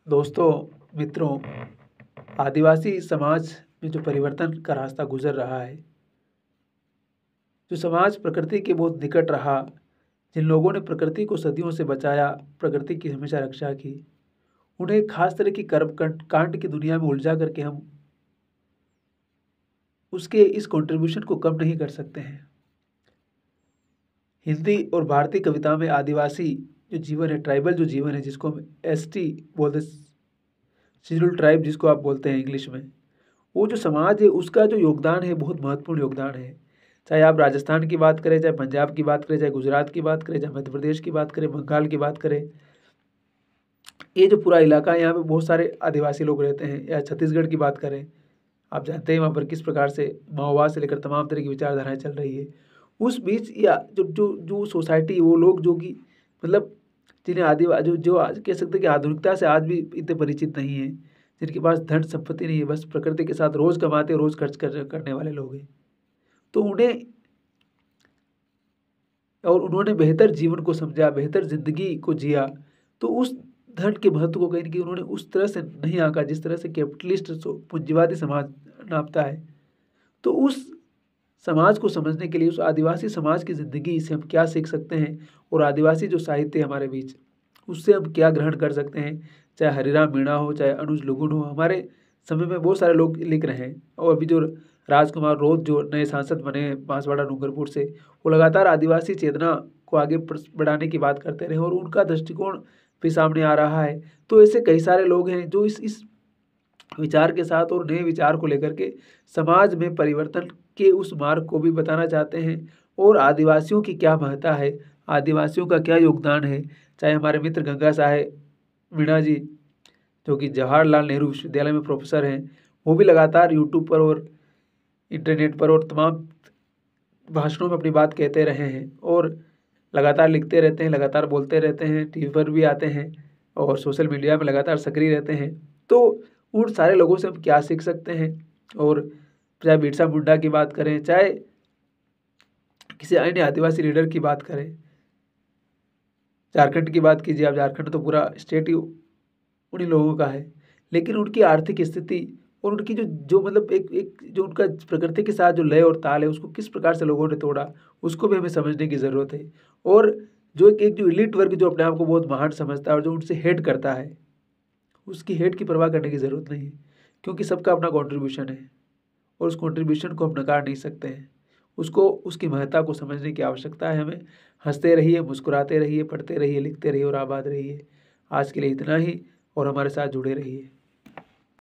दोस्तों, मित्रों, आदिवासी समाज में जो परिवर्तन का रास्ता गुजर रहा है, जो समाज प्रकृति के बहुत निकट रहा, जिन लोगों ने प्रकृति को सदियों से बचाया, प्रकृति की हमेशा रक्षा की, उन्हें एक खास तरह की कर्म कांड की दुनिया में उलझा करके हम उसके इस कंट्रीब्यूशन को कम नहीं कर सकते हैं। हिंदी और भारतीय कविता में आदिवासी जो जीवन है, ट्राइबल जो जीवन है, जिसको हम एसटी बोलते, शेड्यूल ट्राइब जिसको आप बोलते हैं इंग्लिश में, वो जो समाज है उसका जो योगदान है बहुत महत्वपूर्ण योगदान है। चाहे आप राजस्थान की बात करें, चाहे पंजाब की बात करें, चाहे गुजरात की बात करें, चाहे मध्य प्रदेश की बात करें, बंगाल की बात करें, ये जो पूरा इलाका है यहाँ पे बहुत सारे आदिवासी लोग रहते हैं। या छत्तीसगढ़ की बात करें, आप जानते हैं वहाँ पर किस प्रकार से माओवाद से लेकर तमाम तरह की विचारधाराएं चल रही है। उस बीच या जो जो जो सोसाइटी, वो लोग जो कि मतलब जिन्हें आदिवासी जो आज कह सकते हैं कि आधुनिकता से आज भी इतने परिचित नहीं है, जिनके पास धन संपत्ति नहीं है, बस प्रकृति के साथ रोज़ कमाते रोज़ खर्च करने वाले लोग हैं, तो उन्हें और उन्होंने बेहतर जीवन को समझा, बेहतर ज़िंदगी को जिया, तो उस धन के महत्व को कहीं न कहीं उन्होंने उस तरह से नहीं आँका जिस तरह से कैपिटलिस्ट पूंजीवादी समाज नापता है। तो उस समाज को समझने के लिए उस आदिवासी समाज की ज़िंदगी से हम क्या सीख सकते हैं, और आदिवासी जो साहित्य है हमारे बीच, उससे हम क्या ग्रहण कर सकते हैं। चाहे हरिराम मीणा हो, चाहे अनुज लुगुन हो, हमारे समय में बहुत सारे लोग लिख रहे हैं। और अभी जो राजकुमार रोध जो नए सांसद बने हैं बांसवाड़ा डूंगरपुर से, वो लगातार आदिवासी चेतना को आगे बढ़ाने की बात करते रहे और उनका दृष्टिकोण भी सामने आ रहा है। तो ऐसे कई सारे लोग हैं जो इस विचार के साथ और नए विचार को लेकर के समाज में परिवर्तन के उस मार्ग को भी बताना चाहते हैं, और आदिवासियों की क्या महत्ता है, आदिवासियों का क्या योगदान है। चाहे हमारे मित्र गंगा साहेब मीणा जी, जो कि जवाहरलाल नेहरू विश्वविद्यालय में प्रोफेसर हैं, वो भी लगातार यूट्यूब पर और इंटरनेट पर और तमाम भाषणों में अपनी बात कहते रहे हैं, और लगातार लिखते रहते हैं, लगातार बोलते रहते हैं, टीवी पर भी आते हैं और सोशल मीडिया में लगातार सक्रिय रहते हैं। तो उन सारे लोगों से हम क्या सीख सकते हैं। और चाहे बिरसा मुंडा की बात करें, चाहे किसी अन्य आदिवासी लीडर की बात करें, झारखंड की बात कीजिए आप, झारखंड तो पूरा स्टेट ही उन्हीं लोगों का है, लेकिन उनकी आर्थिक स्थिति और उनकी जो जो मतलब एक एक जो उनका प्रकृति के साथ जो लय और ताल है, उसको किस प्रकार से लोगों ने तोड़ा, उसको भी हमें समझने की ज़रूरत है। और जो एक एक जो इलीट वर्ग जो अपने आप को बहुत महान समझता है और जो उनसे हेट करता है, उसकी हेट की परवाह करने की ज़रूरत नहीं है, क्योंकि सबका अपना कंट्रीब्यूशन है और उस कंट्रीब्यूशन को हम नकार नहीं सकते हैं। उसको उसकी महत्ता को समझने की आवश्यकता है हमें। हंसते रहिए, मुस्कुराते रहिए, पढ़ते रहिए, लिखते रहिए और आबाद रहिए। आज के लिए इतना ही, और हमारे साथ जुड़े रहिए।